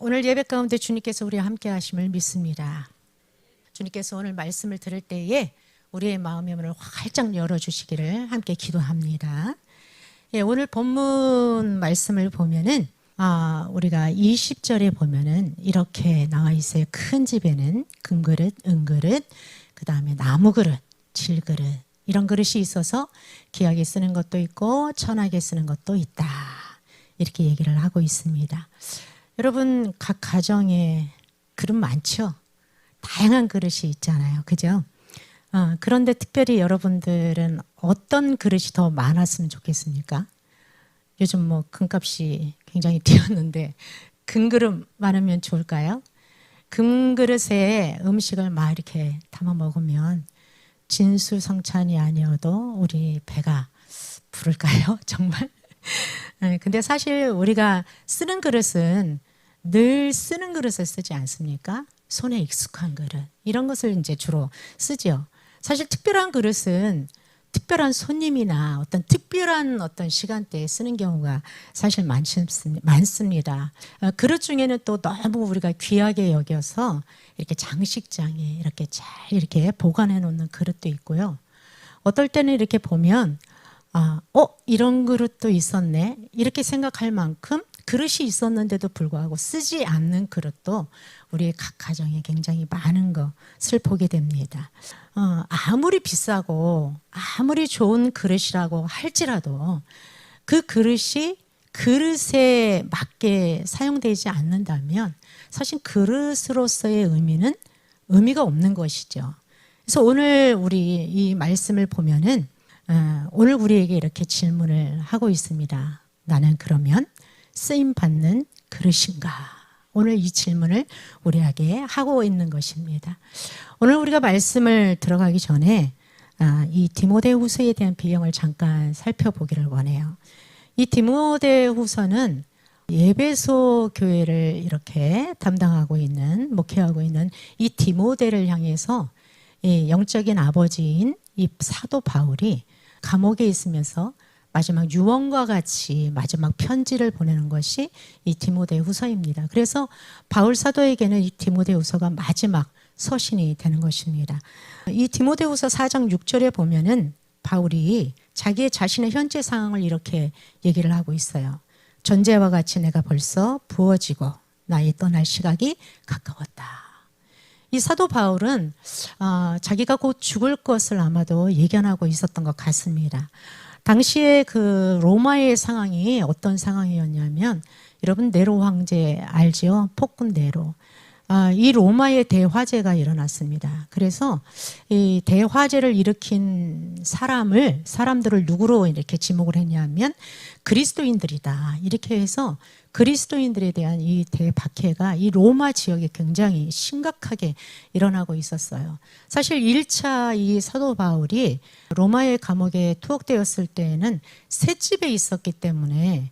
오늘 예배 가운데 주님께서 우리와 함께 하심을 믿습니다. 주님께서 오늘 말씀을 들을 때에 우리의 마음의 문을 활짝 열어주시기를 함께 기도합니다. 오늘 본문 말씀을 보면은 우리가 20절에 보면은 이렇게 나와 있어요. 큰 집에는 금그릇, 은그릇, 그 다음에 나무그릇, 질그릇 이런 그릇이 있어서 귀하게 쓰는 것도 있고 천하게 쓰는 것도 있다. 이렇게 얘기를 하고 있습니다. 여러분 각 가정에 그릇 많죠? 다양한 그릇이 있잖아요. 그죠? 그런데 특별히 여러분들은 어떤 그릇이 더 많았으면 좋겠습니까? 요즘 뭐 금값이 굉장히 뛰었는데 금그릇 많으면 좋을까요? 금그릇에 음식을 막 이렇게 담아 먹으면 진수성찬이 아니어도 우리 배가 부를까요? 정말? 근데 사실 우리가 쓰는 그릇은 늘 쓰는 그릇을 쓰지 않습니까? 손에 익숙한 그릇 이런 것을 이제 주로 쓰죠. 사실 특별한 그릇은 특별한 손님이나 어떤 특별한 어떤 시간대에 쓰는 경우가 사실 많습니다. 그릇 중에는 또 너무 우리가 귀하게 여겨서 이렇게 장식장에 이렇게 잘 이렇게 보관해 놓는 그릇도 있고요. 어떨 때는 이렇게 보면 이런 그릇도 있었네 이렇게 생각할 만큼 그릇이 있었는데도 불구하고 쓰지 않는 그릇도 우리의 각 가정에 굉장히 많은 것을 보게 됩니다. 아무리 비싸고 아무리 좋은 그릇이라고 할지라도 그 그릇이 그릇에 맞게 사용되지 않는다면 사실 그릇으로서의 의미가 없는 것이죠. 그래서 오늘 우리 이 말씀을 보면은 오늘 우리에게 이렇게 질문을 하고 있습니다. 나는 그러면 쓰임받는 그릇인가? 오늘 이 질문을 우리에게 하고 있는 것입니다. 오늘 우리가 말씀을 들어가기 전에 이 디모데후서에 대한 배경을 잠깐 살펴보기를 원해요. 이 디모데후서는 에베소 교회를 이렇게 담당하고 있는 목회하고 있는 이 디모데를 향해서 이 영적인 아버지인 이 사도 바울이 감옥에 있으면서 마지막 유언과 같이 마지막 편지를 보내는 것이 이 디모데후서입니다. 그래서 바울 사도에게는 이 디모데후서가 마지막 서신이 되는 것입니다. 이 디모데후서 4장 6절에 보면은 바울이 자기의 자신의 현재 상황을 이렇게 얘기를 하고 있어요. 전제와 같이 내가 벌써 부어지고 나의 떠날 시각이 가까웠다. 이 사도 바울은 자기가 곧 죽을 것을 아마도 예견하고 있었던 것 같습니다. 당시에 그 로마의 상황이 어떤 상황이었냐면 여러분 네로 황제 알지요? 폭군 네로. 이 로마의 대화재가 일어났습니다. 그래서 이 대화재를 일으킨 사람들을 누구로 이렇게 지목을 했냐면 그리스도인들이다. 이렇게 해서 그리스도인들에 대한 이 대박해가 이 로마 지역에 굉장히 심각하게 일어나고 있었어요. 사실 1차 이 사도 바울이 로마의 감옥에 투옥되었을 때에는 셋집에 있었기 때문에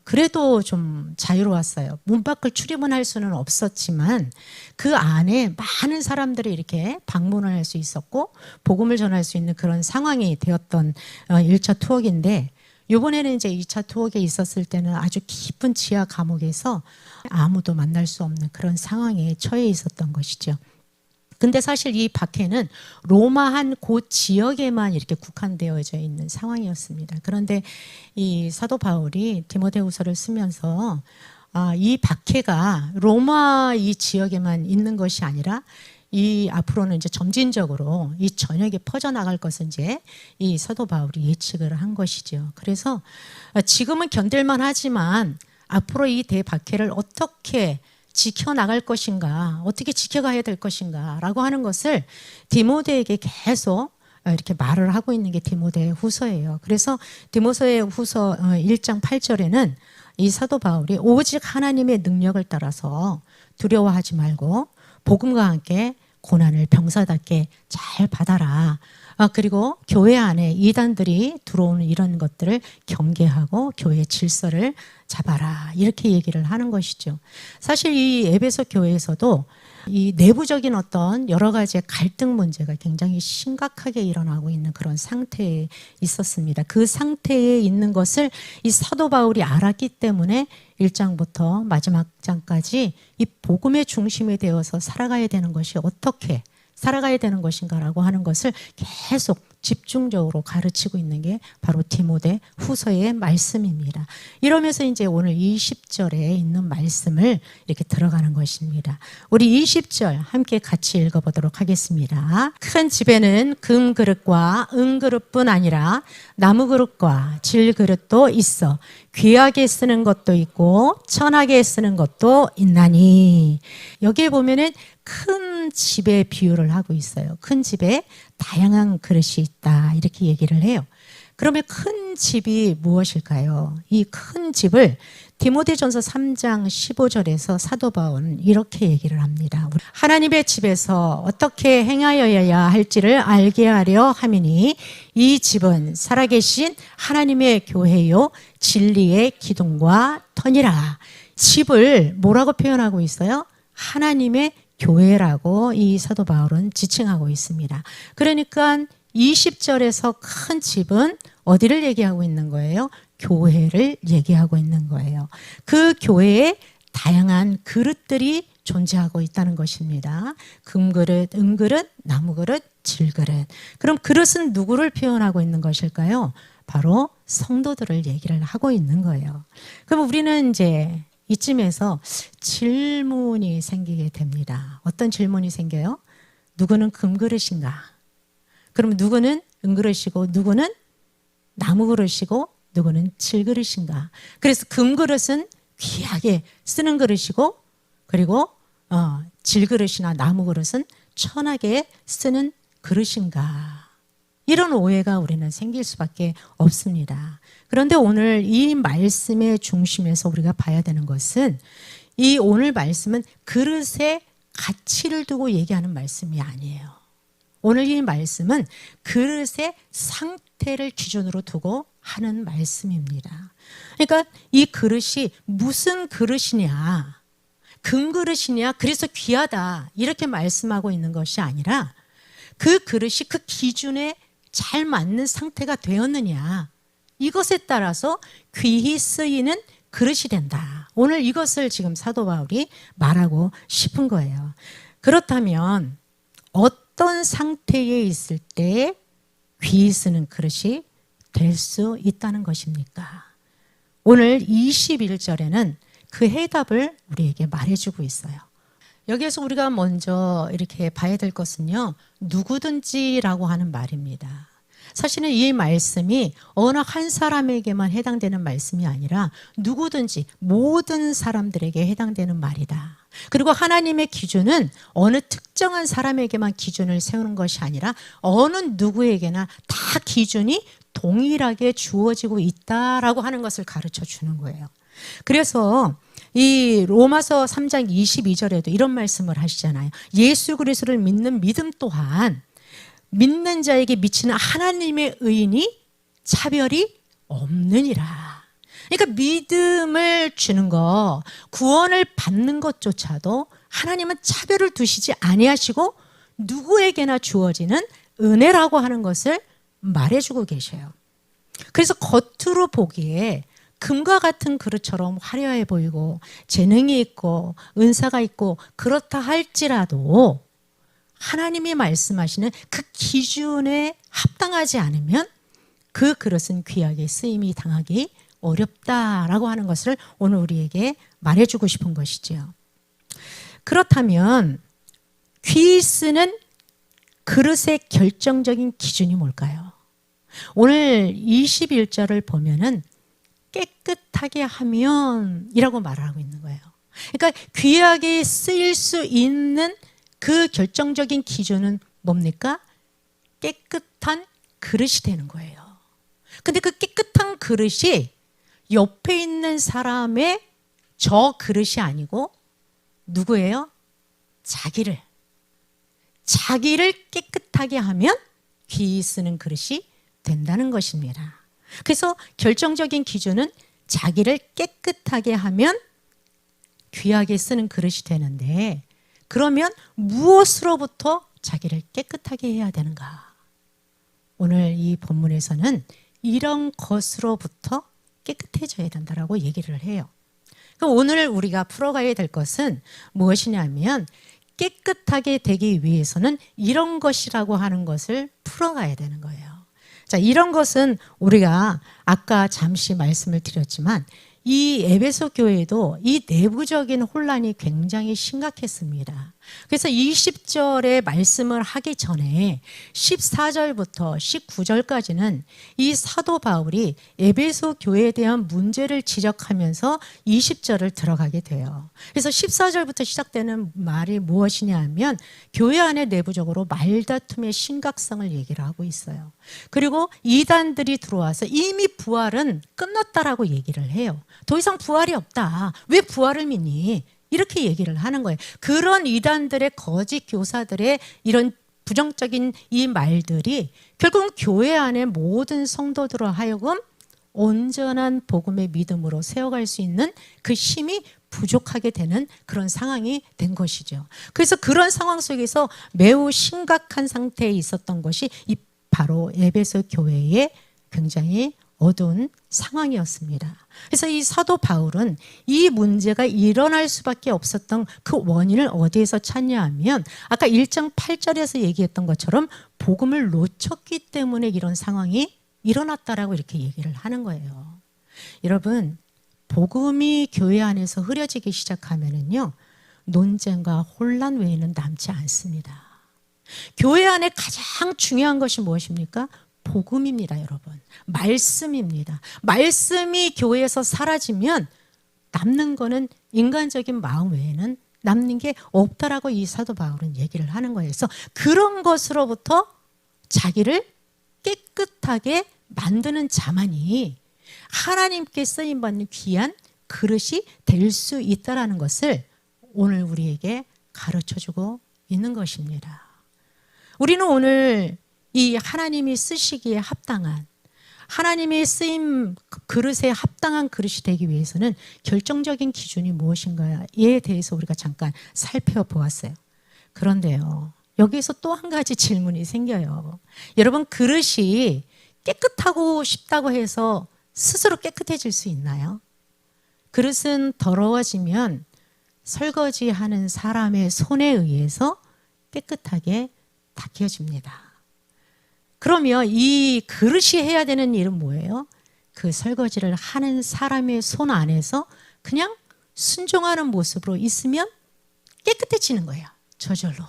그래도 좀 자유로웠어요. 문 밖을 출입은 할 수는 없었지만 그 안에 많은 사람들이 이렇게 방문을 할 수 있었고 복음을 전할 수 있는 그런 상황이 되었던 1차 투옥인데 이번에는 이제 2차 투옥에 있었을 때는 아주 깊은 지하 감옥에서 아무도 만날 수 없는 그런 상황에 처해 있었던 것이죠. 근데 사실 이 박해는 로마 한 곳 지역에만 이렇게 국한되어져 있는 상황이었습니다. 그런데 이 사도 바울이 디모데후서를 쓰면서 이 박해가 로마 이 지역에만 있는 것이 아니라 이 앞으로는 이제 점진적으로 이 전역에 퍼져나갈 것을 이제 이 사도 바울이 예측을 한 것이죠. 그래서 지금은 견딜만 하지만 앞으로 이 대박해를 어떻게 지켜나갈 것인가, 어떻게 지켜가야 될 것인가 라고 하는 것을 디모데에게 계속 이렇게 말을 하고 있는 게 디모데 후서예요. 그래서 디모데 후서 1장 8절에는 이 사도 바울이 오직 하나님의 능력을 따라서 두려워하지 말고 복음과 함께 고난을 병사답게 잘 받아라 그리고 교회 안에 이단들이 들어오는 이런 것들을 경계하고 교회 질서를 잡아라, 이렇게 얘기를 하는 것이죠. 사실 이 에베소 교회에서도 이 내부적인 어떤 여러 가지 갈등 문제가 굉장히 심각하게 일어나고 있는 그런 상태에 있었습니다. 그 상태에 있는 것을 이 사도 바울이 알았기 때문에 1장부터 마지막 장까지 이 복음의 중심이 되어서 살아가야 되는 것이 어떻게 살아가야 되는 것인가라고 하는 것을 계속 집중적으로 가르치고 있는 게 바로 디모데 후서의 말씀입니다. 이러면서 이제 오늘 20절에 있는 말씀을 이렇게 들어가는 것입니다. 우리 20절 함께 같이 읽어보도록 하겠습니다. 큰 집에는 금 그릇과 은 그릇뿐 아니라 나무 그릇과 질 그릇도 있어 귀하게 쓰는 것도 있고 천하게 쓰는 것도 있나니. 여기에 보면은 큰 집의 비유를 하고 있어요. 큰 집에 다양한 그릇이 있다, 이렇게 얘기를 해요. 그러면 큰 집이 무엇일까요? 이 큰 집을 디모데전서 3장 15절에서 사도 바울은 이렇게 얘기를 합니다. 하나님의 집에서 어떻게 행하여야 할지를 알게 하려 함이니 이 집은 살아계신 하나님의 교회요 진리의 기둥과 터니라. 집을 뭐라고 표현하고 있어요? 하나님의 교회라고 이 사도 바울은 지칭하고 있습니다. 그러니까 20절에서 큰 집은 어디를 얘기하고 있는 거예요? 교회를 얘기하고 있는 거예요. 그 교회에 다양한 그릇들이 존재하고 있다는 것입니다. 금그릇, 은그릇, 나무그릇, 질그릇. 그럼 그릇은 누구를 표현하고 있는 것일까요? 바로 성도들을 얘기를 하고 있는 거예요. 그럼 우리는 이제 이쯤에서 질문이 생기게 됩니다. 어떤 질문이 생겨요? 누구는 금그릇인가? 그럼 누구는 은그릇이고 누구는 나무그릇이고 누구는 질그릇인가? 그래서 금그릇은 귀하게 쓰는 그릇이고 그리고 질그릇이나 나무그릇은 천하게 쓰는 그릇인가? 이런 오해가 우리는 생길 수밖에 없습니다. 그런데 오늘 이 말씀의 중심에서 우리가 봐야 되는 것은 이 오늘 말씀은 그릇에 가치를 두고 얘기하는 말씀이 아니에요. 오늘 이 말씀은 그릇의 상태를 기준으로 두고 하는 말씀입니다. 그러니까 이 그릇이 무슨 그릇이냐, 금그릇이냐, 그래서 귀하다 이렇게 말씀하고 있는 것이 아니라 그 그릇이 그 기준에 잘 맞는 상태가 되었느냐, 이것에 따라서 귀히 쓰이는 그릇이 된다. 오늘 이것을 지금 사도 바울이 말하고 싶은 거예요. 그렇다면 어떤 상태에 있을 때 귀히 쓰는 그릇이 될 수 있다는 것입니까? 오늘 21절에는 그 해답을 우리에게 말해주고 있어요. 여기에서 우리가 먼저 이렇게 봐야 될 것은요, 누구든지라고 하는 말입니다. 사실은 이 말씀이 어느 한 사람에게만 해당되는 말씀이 아니라 누구든지 모든 사람들에게 해당되는 말이다. 그리고 하나님의 기준은 어느 특정한 사람에게만 기준을 세우는 것이 아니라 어느 누구에게나 다 기준이 동일하게 주어지고 있다라고 하는 것을 가르쳐 주는 거예요. 그래서 이 로마서 3장 22절에도 이런 말씀을 하시잖아요. 예수 그리스도를 믿는 믿음 또한 믿는 자에게 미치는 하나님의 의인이 차별이 없느니라. 그러니까 믿음을 주는 것, 구원을 받는 것조차도 하나님은 차별을 두시지 아니하시고 누구에게나 주어지는 은혜라고 하는 것을 말해주고 계셔요. 그래서 겉으로 보기에 금과 같은 그릇처럼 화려해 보이고 재능이 있고 은사가 있고 그렇다 할지라도 하나님이 말씀하시는 그 기준에 합당하지 않으면 그 그릇은 귀하게 쓰임이 당하기 어렵다라고 하는 것을 오늘 우리에게 말해주고 싶은 것이죠. 그렇다면 귀히 쓰는 그릇의 결정적인 기준이 뭘까요? 오늘 21절을 보면은 깨끗하게 하면 이라고 말하고 있는 거예요. 그러니까 귀하게 쓰일 수 있는 그 결정적인 기준은 뭡니까? 깨끗한 그릇이 되는 거예요. 근데 그 깨끗한 그릇이 옆에 있는 사람의 저 그릇이 아니고 누구예요? 자기를 깨끗하게 하면 귀히 쓰는 그릇이 된다는 것입니다. 그래서 결정적인 기준은 자기를 깨끗하게 하면 귀하게 쓰는 그릇이 되는데, 그러면 무엇으로부터 자기를 깨끗하게 해야 되는가? 오늘 이 본문에서는 이런 것으로부터 깨끗해져야 된다라고 얘기를 해요. 그럼 오늘 우리가 풀어가야 될 것은 무엇이냐면, 깨끗하게 되기 위해서는 이런 것이라고 하는 것을 풀어가야 되는 거예요. 자, 이런 것은 우리가 아까 잠시 말씀을 드렸지만 이 에베소 교회도 이 내부적인 혼란이 굉장히 심각했습니다. 그래서 20절의 말씀을 하기 전에 14절부터 19절까지는 이 사도 바울이 에베소 교회에 대한 문제를 지적하면서 20절을 들어가게 돼요. 그래서 14절부터 시작되는 말이 무엇이냐 하면 교회 안에 내부적으로 말다툼의 심각성을 얘기를 하고 있어요. 그리고 이단들이 들어와서 이미 부활은 끝났다라고 얘기를 해요. 더 이상 부활이 없다. 왜 부활을 믿니? 이렇게 얘기를 하는 거예요. 그런 이단들의 거짓 교사들의 이런 부정적인 이 말들이 결국은 교회 안에 모든 성도들로 하여금 온전한 복음의 믿음으로 세워갈 수 있는 그 힘이 부족하게 되는 그런 상황이 된 것이죠. 그래서 그런 상황 속에서 매우 심각한 상태에 있었던 것이 이 바로 에베소 교회의 굉장히 어두운 상황이었습니다. 그래서 이 사도 바울은 이 문제가 일어날 수밖에 없었던 그 원인을 어디에서 찾냐 하면 아까 1장 8절에서 얘기했던 것처럼 복음을 놓쳤기 때문에 이런 상황이 일어났다라고 이렇게 얘기를 하는 거예요. 여러분, 복음이 교회 안에서 흐려지기 시작하면은요, 논쟁과 혼란 외에는 남지 않습니다. 교회 안에 가장 중요한 것이 무엇입니까? 복음입니다, 여러분. 말씀입니다. 말씀이 교회에서 사라지면 남는 거는 인간적인 마음 외에는 남는 게 없다라고 이 사도 바울은 얘기를 하는 거예요. 그래서 그런 것으로부터 자기를 깨끗하게 만드는 자만이 하나님께 쓰임받는 귀한 그릇이 될 수 있다라는 것을 오늘 우리에게 가르쳐주고 있는 것입니다. 우리는 오늘 이 하나님이 쓰시기에 합당한, 하나님의 쓰임 그릇에 합당한 그릇이 되기 위해서는 결정적인 기준이 무엇인가에 대해서 우리가 잠깐 살펴보았어요. 그런데요, 여기에서 또 한 가지 질문이 생겨요. 여러분, 그릇이 깨끗하고 싶다고 해서 스스로 깨끗해질 수 있나요? 그릇은 더러워지면 설거지하는 사람의 손에 의해서 깨끗하게 닦여집니다. 그러면 이 그릇이 해야 되는 일은 뭐예요? 그 설거지를 하는 사람의 손 안에서 그냥 순종하는 모습으로 있으면 깨끗해지는 거예요. 저절로.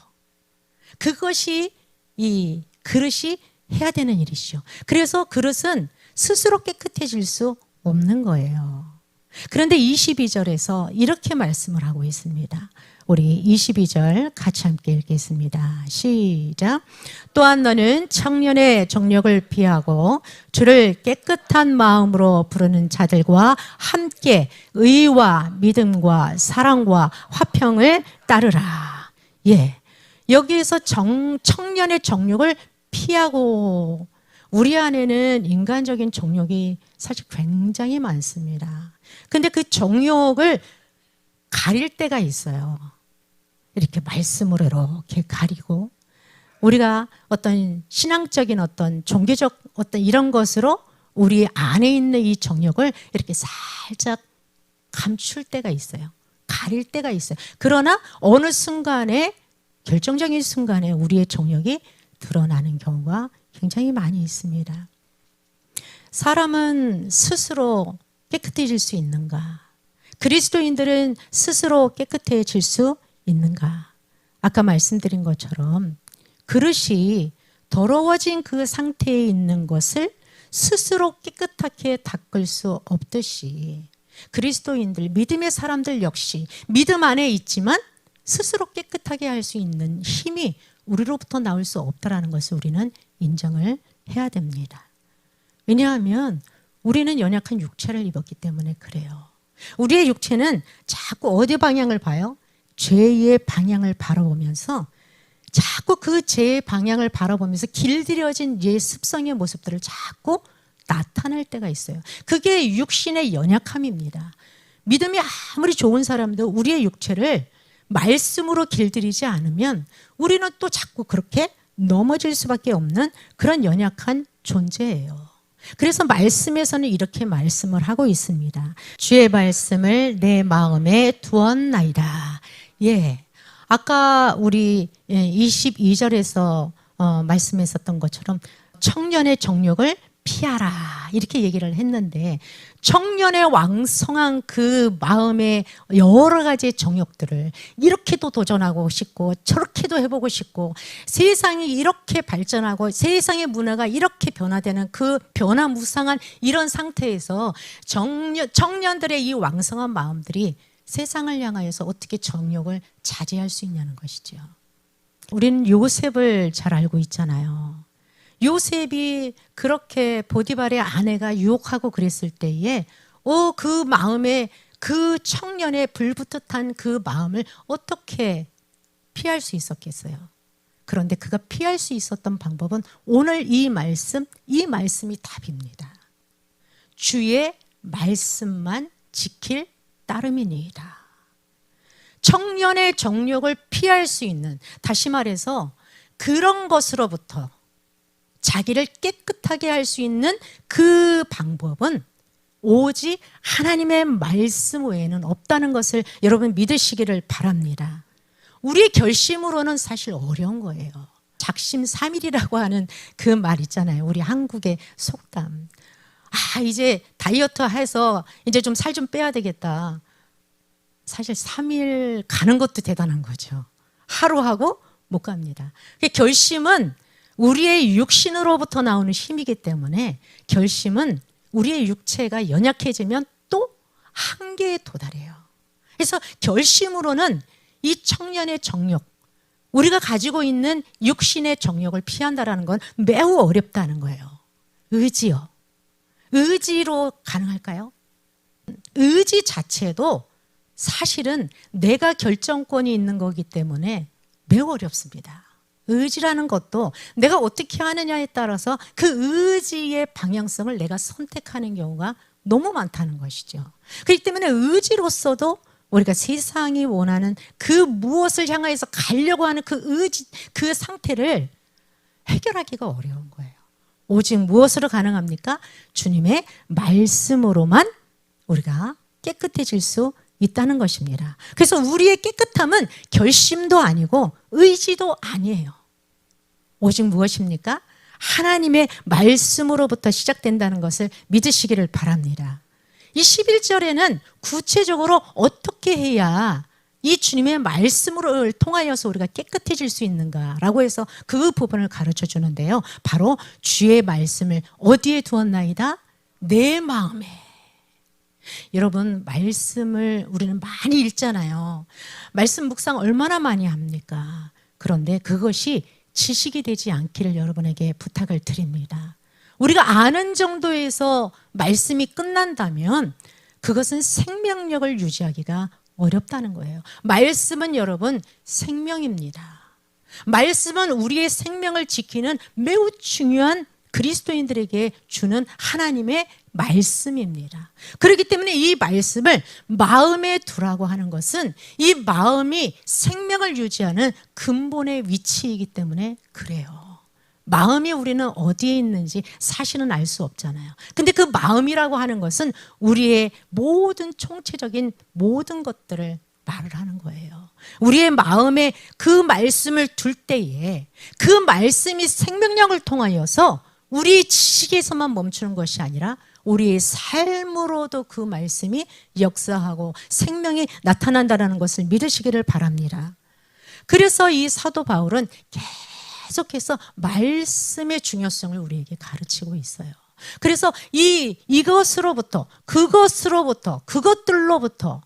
그것이 이 그릇이 해야 되는 일이죠. 그래서 그릇은 스스로 깨끗해질 수 없는 거예요. 그런데 22절에서 이렇게 말씀을 하고 있습니다. 우리 22절 같이 함께 읽겠습니다. 시작. 또한 너는 청년의 정력을 피하고 주를 깨끗한 마음으로 부르는 자들과 함께 의와 믿음과 사랑과 화평을 따르라. 예, 여기에서 청년의 정욕을 피하고, 우리 안에는 인간적인 정욕이 사실 굉장히 많습니다. 근데 그 정욕을 가릴 때가 있어요. 이렇게 말씀으로 이렇게 가리고, 우리가 어떤 신앙적인 어떤 종교적 어떤 이런 것으로 우리 안에 있는 이 정욕을 이렇게 살짝 감출 때가 있어요. 가릴 때가 있어요. 그러나 어느 순간에, 결정적인 순간에 우리의 정욕이 드러나는 경우가 굉장히 많이 있습니다. 사람은 스스로 깨끗해질 수 있는가? 그리스도인들은 스스로 깨끗해질 수 있는가? 아까 말씀드린 것처럼 그릇이 더러워진 그 상태에 있는 것을 스스로 깨끗하게 닦을 수 없듯이 그리스도인들, 믿음의 사람들 역시 믿음 안에 있지만 스스로 깨끗하게 할 수 있는 힘이 우리로부터 나올 수 없다라는 것을 우리는 인정을 해야 됩니다. 왜냐하면 우리는 연약한 육체를 입었기 때문에 그래요. 우리의 육체는 자꾸 어디 방향을 봐요? 죄의 방향을 바라보면서 자꾸 그 제 방향을 바라보면서 길들여진 옛 습성의 모습들을 자꾸 나타낼 때가 있어요. 그게 육신의 연약함입니다. 믿음이 아무리 좋은 사람도 우리의 육체를 말씀으로 길들이지 않으면 우리는 또 자꾸 그렇게 넘어질 수밖에 없는 그런 연약한 존재예요. 그래서 말씀에서는 이렇게 말씀을 하고 있습니다. 주의 말씀을 내 마음에 두었나이다. 예. 아까 우리 22절에서 말씀했었던 것처럼 청년의 정욕을 피하라 이렇게 얘기를 했는데, 청년의 왕성한 그 마음의 여러 가지 정욕들을 이렇게도 도전하고 싶고 저렇게도 해보고 싶고, 세상이 이렇게 발전하고 세상의 문화가 이렇게 변화되는 그 변화무쌍한 이런 상태에서 청년들의 이 왕성한 마음들이 세상을 향하여서 어떻게 정욕을 자제할 수 있냐는 것이죠. 우리는 요셉을 잘 알고 있잖아요. 요셉이 그렇게 보디발의 아내가 유혹하고 그랬을 때에 그 마음에, 그 청년의 불붙듯한 그 마음을 어떻게 피할 수 있었겠어요? 그런데 그가 피할 수 있었던 방법은 오늘 이 말씀이 답입니다. 주의 말씀만 지킬 따름이니이다. 청년의 정욕을 피할 수 있는, 다시 말해서 그런 것으로부터 자기를 깨끗하게 할 수 있는 그 방법은 오직 하나님의 말씀 외에는 없다는 것을 여러분 믿으시기를 바랍니다. 우리의 결심으로는 사실 어려운 거예요. 작심삼일이라고 하는 그 말 있잖아요. 우리 한국의 속담. 이제 다이어트 해서 이제 좀 살 좀 빼야 되겠다. 사실 3일 가는 것도 대단한 거죠. 하루 하고 못 갑니다. 결심은 우리의 육신으로부터 나오는 힘이기 때문에, 결심은 우리의 육체가 연약해지면 또 한계에 도달해요. 그래서 결심으로는 이 청년의 정욕, 우리가 가지고 있는 육신의 정욕을 피한다는 건 매우 어렵다는 거예요. 의지요. 의지로 가능할까요? 의지 자체도 사실은 내가 결정권이 있는 거기 때문에 매우 어렵습니다. 의지라는 것도 내가 어떻게 하느냐에 따라서 그 의지의 방향성을 내가 선택하는 경우가 너무 많다는 것이죠. 그렇기 때문에 의지로서도 우리가 세상이 원하는 그 무엇을 향해서 가려고 하는 그 의지, 그 상태를 해결하기가 어려운 거예요. 오직 무엇으로 가능합니까? 주님의 말씀으로만 우리가 깨끗해질 수 있다는 것입니다. 그래서 우리의 깨끗함은 결심도 아니고 의지도 아니에요. 오직 무엇입니까? 하나님의 말씀으로부터 시작된다는 것을 믿으시기를 바랍니다. 이 11절에는 구체적으로 어떻게 해야 이 주님의 말씀을 통하여서 우리가 깨끗해질 수 있는가라고 해서 그 부분을 가르쳐 주는데요. 바로 주의 말씀을 어디에 두었나이다? 내 마음에. 여러분, 말씀을 우리는 많이 읽잖아요. 말씀 묵상 얼마나 많이 합니까? 그런데 그것이 지식이 되지 않기를 여러분에게 부탁을 드립니다. 우리가 아는 정도에서 말씀이 끝난다면 그것은 생명력을 유지하기가 어렵다는 거예요. 말씀은 여러분 생명입니다. 말씀은 우리의 생명을 지키는 매우 중요한 그리스도인들에게 주는 하나님의 말씀입니다. 그렇기 때문에 이 말씀을 마음에 두라고 하는 것은 이 마음이 생명을 유지하는 근본의 위치이기 때문에 그래요. 마음이 우리는 어디에 있는지 사실은 알 수 없잖아요. 근데 그 마음이라고 하는 것은 우리의 모든 총체적인 모든 것들을 말을 하는 거예요. 우리의 마음에 그 말씀을 둘 때에 그 말씀이 생명력을 통하여서 우리 지식에서만 멈추는 것이 아니라 우리의 삶으로도 그 말씀이 역사하고 생명이 나타난다는 것을 믿으시기를 바랍니다. 그래서 이 사도 바울은 계속해서 말씀의 중요성을 우리에게 가르치고 있어요. 그래서 이것으로부터 그것들로부터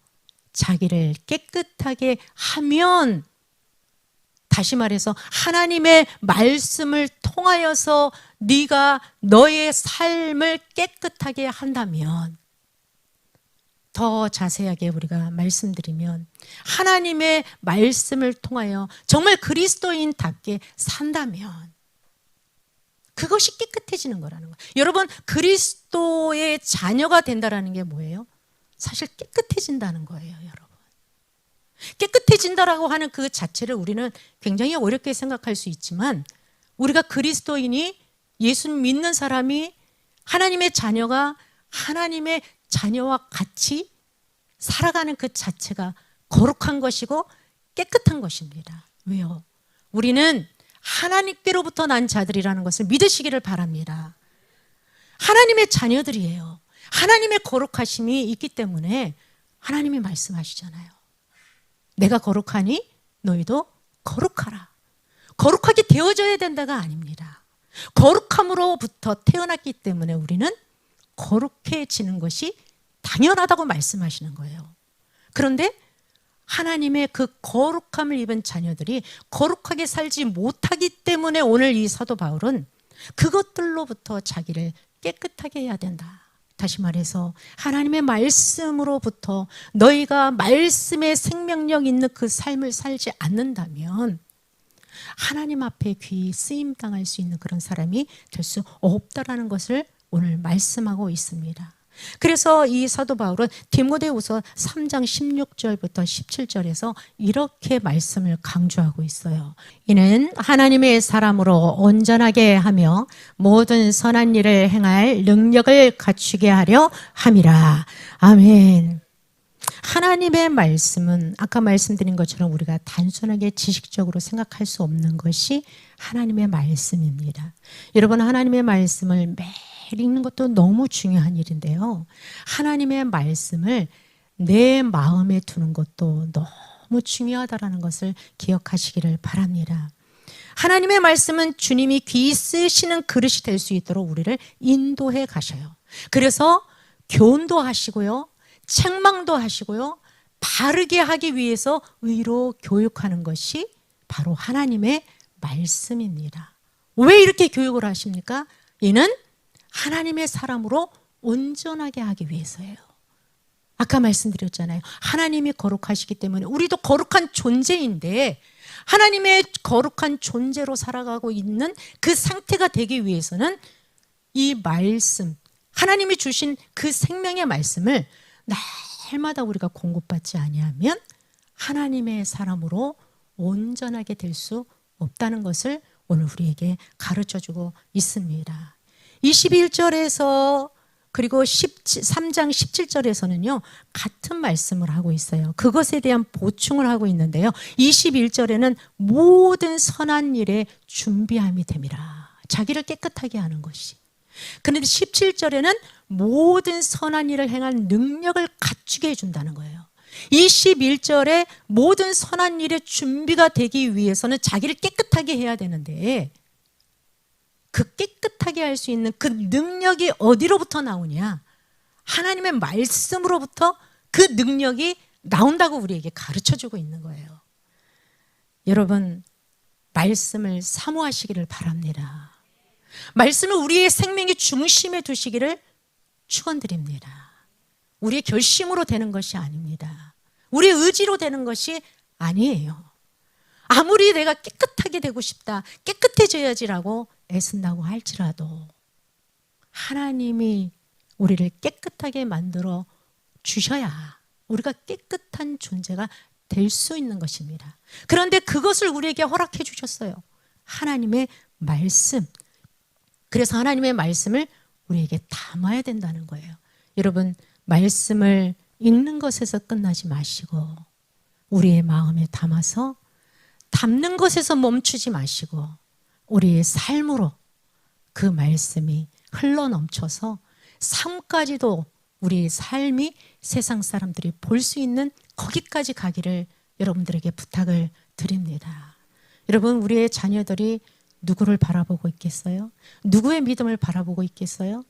자기를 깨끗하게 하면, 다시 말해서 하나님의 말씀을 통하여서 네가 너의 삶을 깨끗하게 한다면 더 자세하게 우리가 말씀드리면 하나님의 말씀을 통하여 정말 그리스도인답게 산다면 그것이 깨끗해지는 거라는 거예요. 여러분, 그리스도의 자녀가 된다는 게 뭐예요? 사실 깨끗해진다는 거예요, 여러분. 깨끗해진다라고 하는 그 자체를 우리는 굉장히 어렵게 생각할 수 있지만 우리가 그리스도인이 예수 믿는 사람이 하나님의 자녀가 하나님의 자녀와 같이 살아가는 그 자체가 거룩한 것이고 깨끗한 것입니다. 왜요? 우리는 하나님께로부터 난 자들이라는 것을 믿으시기를 바랍니다. 하나님의 자녀들이에요. 하나님의 거룩하심이 있기 때문에 하나님이 말씀하시잖아요. 내가 거룩하니 너희도 거룩하라. 거룩하게 되어져야 된다가 아닙니다. 거룩함으로부터 태어났기 때문에 우리는 거룩해지는 것이 당연하다고 말씀하시는 거예요. 그런데 하나님의 그 거룩함을 입은 자녀들이 거룩하게 살지 못하기 때문에 오늘 이 사도 바울은 그것들로부터 자기를 깨끗하게 해야 된다. 다시 말해서 하나님의 말씀으로부터 너희가 말씀의 생명력 있는 그 삶을 살지 않는다면 하나님 앞에 귀히 쓰임 당할 수 있는 그런 사람이 될 수 없다라는 것을 오늘 말씀하고 있습니다. 그래서 이 사도 바울은 디모데후서 3장 16절부터 17절에서 이렇게 말씀을 강조하고 있어요. 이는 하나님의 사람으로 온전하게 하며 모든 선한 일을 행할 능력을 갖추게 하려 함이라. 아멘. 하나님의 말씀은 아까 말씀드린 것처럼 우리가 단순하게 지식적으로 생각할 수 없는 것이 하나님의 말씀입니다. 여러분, 하나님의 말씀을 매일 읽는 것도 너무 중요한 일인데요. 하나님의 말씀을 내 마음에 두는 것도 너무 중요하다는 것을 기억하시기를 바랍니다. 하나님의 말씀은 주님이 귀히 쓰시는 그릇이 될 수 있도록 우리를 인도해 가셔요. 그래서 교훈도 하시고요. 책망도 하시고요. 바르게 하기 위해서 의로 교육하는 것이 바로 하나님의 말씀입니다. 왜 이렇게 교육을 하십니까? 이는 하나님의 사람으로 온전하게 하기 위해서예요. 아까 말씀드렸잖아요. 하나님이 거룩하시기 때문에 우리도 거룩한 존재인데 하나님의 거룩한 존재로 살아가고 있는 그 상태가 되기 위해서는 이 말씀, 하나님이 주신 그 생명의 말씀을 날마다 우리가 공급받지 아니하면 하나님의 사람으로 온전하게 될 수 없다는 것을 오늘 우리에게 가르쳐주고 있습니다. 21절에서 그리고 3장 17절에서는요 같은 말씀을 하고 있어요. 그것에 대한 보충을 하고 있는데요. 21절에는 모든 선한 일에 준비함이 됨이라. 자기를 깨끗하게 하는 것이. 그런데 17절에는 모든 선한 일을 행한 능력을 갖추게 해준다는 거예요. 21절에 모든 선한 일의 준비가 되기 위해서는 자기를 깨끗하게 해야 되는데 그 깨끗하게 할 수 있는 그 능력이 어디로부터 나오냐? 하나님의 말씀으로부터 그 능력이 나온다고 우리에게 가르쳐주고 있는 거예요. 여러분, 말씀을 사모하시기를 바랍니다. 말씀을 우리의 생명의 중심에 두시기를 축원드립니다. 우리의 결심으로 되는 것이 아닙니다. 우리의 의지로 되는 것이 아니에요. 아무리 내가 깨끗하게 되고 싶다, 깨끗해져야지라고 애쓴다고 할지라도 하나님이 우리를 깨끗하게 만들어 주셔야 우리가 깨끗한 존재가 될 수 있는 것입니다. 그런데 그것을 우리에게 허락해 주셨어요. 하나님의 말씀. 그래서 하나님의 말씀을 우리에게 담아야 된다는 거예요. 여러분, 말씀을 읽는 것에서 끝나지 마시고 우리의 마음에 담아서 담는 것에서 멈추지 마시고 우리의 삶으로 그 말씀이 흘러넘쳐서 삶까지도 우리의 삶이 세상 사람들이 볼 수 있는 거기까지 가기를 여러분들에게 부탁을 드립니다. 여러분, 우리의 자녀들이 누구를 바라보고 있겠어요? 누구의 믿음을 바라보고 있겠어요?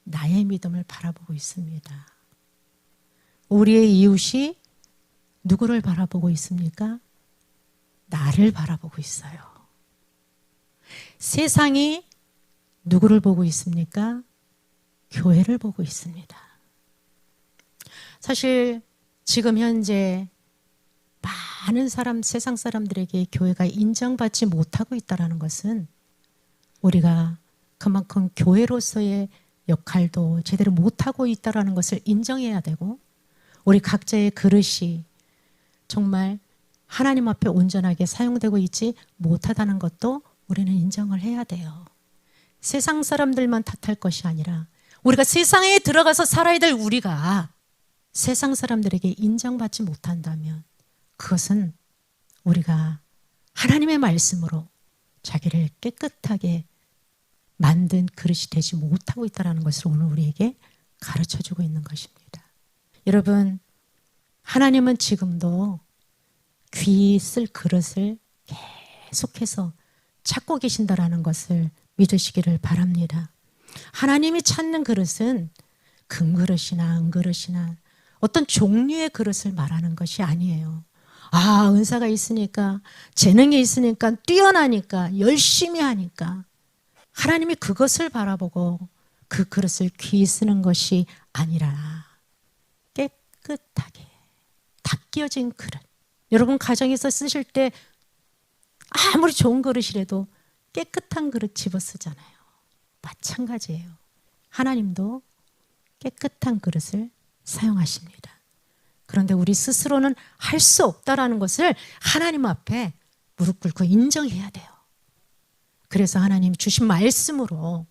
나의 믿음을 바라보고 있습니다. 우리의 이웃이 누구를 바라보고 있습니까? 나를 바라보고 있어요. 세상이 누구를 보고 있습니까? 교회를 보고 있습니다. 사실 지금 현재 많은 세상 사람들에게 교회가 인정받지 못하고 있다는 것은 우리가 그만큼 교회로서의 역할도 제대로 못하고 있다는 것을 인정해야 되고, 우리 각자의 그릇이 정말 하나님 앞에 온전하게 사용되고 있지 못하다는 것도 우리는 인정을 해야 돼요. 세상 사람들만 탓할 것이 아니라 우리가 세상에 들어가서 살아야 될 우리가 세상 사람들에게 인정받지 못한다면 그것은 우리가 하나님의 말씀으로 자기를 깨끗하게 만든 그릇이 되지 못하고 있다는 것을 오늘 우리에게 가르쳐주고 있는 것입니다. 여러분, 하나님은 지금도 귀 쓸 그릇을 계속해서 찾고 계신다라는 것을 믿으시기를 바랍니다. 하나님이 찾는 그릇은 금그릇이나 은그릇이나 어떤 종류의 그릇을 말하는 것이 아니에요. 은사가 있으니까, 재능이 있으니까, 뛰어나니까, 열심히 하니까 하나님이 그것을 바라보고 그 그릇을 귀히 쓰는 것이 아니라 깨끗하게 닦여진 그릇. 여러분 가정에서 쓰실 때 아무리 좋은 그릇이라도 깨끗한 그릇 집어 쓰잖아요. 마찬가지예요. 하나님도 깨끗한 그릇을 사용하십니다. 그런데 우리 스스로는 할 수 없다라는 것을 하나님 앞에 무릎 꿇고 인정해야 돼요. 그래서 하나님 주신 말씀으로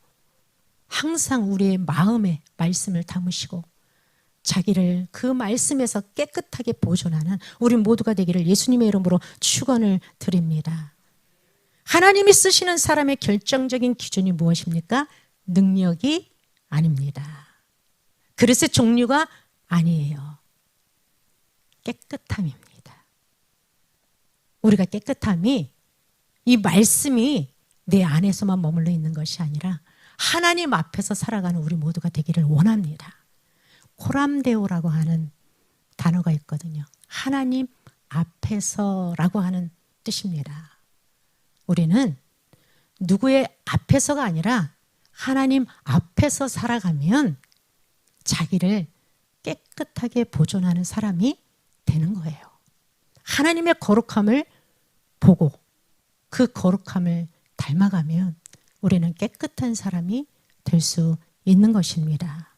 항상 우리의 마음에 말씀을 담으시고 자기를 그 말씀에서 깨끗하게 보존하는 우리 모두가 되기를 예수님의 이름으로 축원을 드립니다. 하나님이 쓰시는 사람의 결정적인 기준이 무엇입니까? 능력이 아닙니다. 그릇의 종류가 아니에요. 깨끗함입니다. 우리가 깨끗함이 이 말씀이 내 안에서만 머물러 있는 것이 아니라 하나님 앞에서 살아가는 우리 모두가 되기를 원합니다. 코람데오라고 하는 단어가 있거든요. 하나님 앞에서라고 하는 뜻입니다. 우리는 누구의 앞에서가 아니라 하나님 앞에서 살아가면 자기를 깨끗하게 보존하는 사람이 되는 거예요. 하나님의 거룩함을 보고 그 거룩함을 닮아가면 우리는 깨끗한 사람이 될 수 있는 것입니다.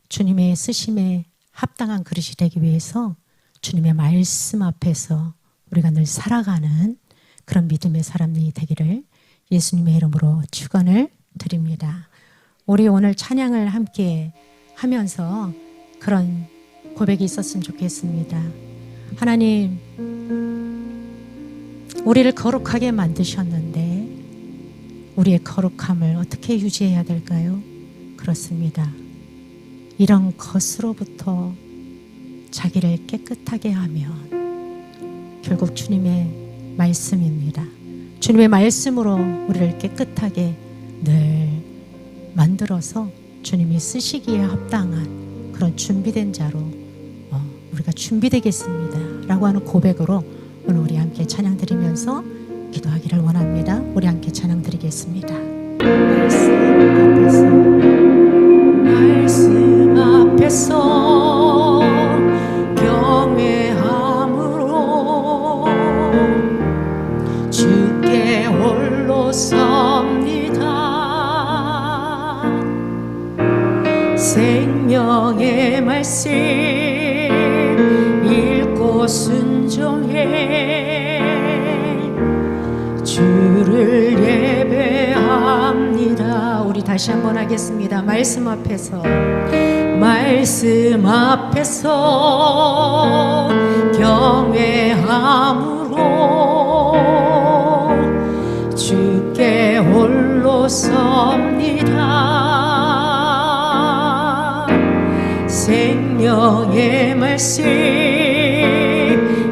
주님의 쓰심에 합당한 그릇이 되기 위해서 주님의 말씀 앞에서 우리가 늘 살아가는 그런 믿음의 사람이 되기를 예수님의 이름으로 축원을 드립니다. 우리 오늘 찬양을 함께 하면서 그런 고백이 있었으면 좋겠습니다. 하나님, 우리를 거룩하게 만드셨는데 우리의 거룩함을 어떻게 유지해야 될까요? 그렇습니다. 이런 것으로부터 자기를 깨끗하게 하면 결국 주님의 말씀입니다. 주님의 말씀으로 우리를 깨끗하게 늘 만들어서 주님이 쓰시기에 합당한 그런 준비된 자로 우리가 준비되겠습니다 라고 하는 고백으로 오늘 우리 함께 찬양 드리면서 기도하기를 원합니다. 우리 함께 찬양 드리겠습니다. 말씀 앞에서 경외함으로 주께 홀로 섭니다. 생명의 말씀 읽고 순종해 주를 예배합니다. 우리 다시 한번 하겠습니다. 말씀 앞에서 경외함으로 주께 홀로 섭니다. 생명의 말씀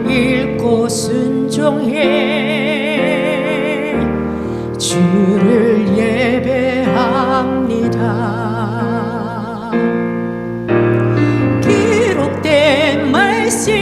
읽고 순종해 주를 예배합니다. 기록된 말씀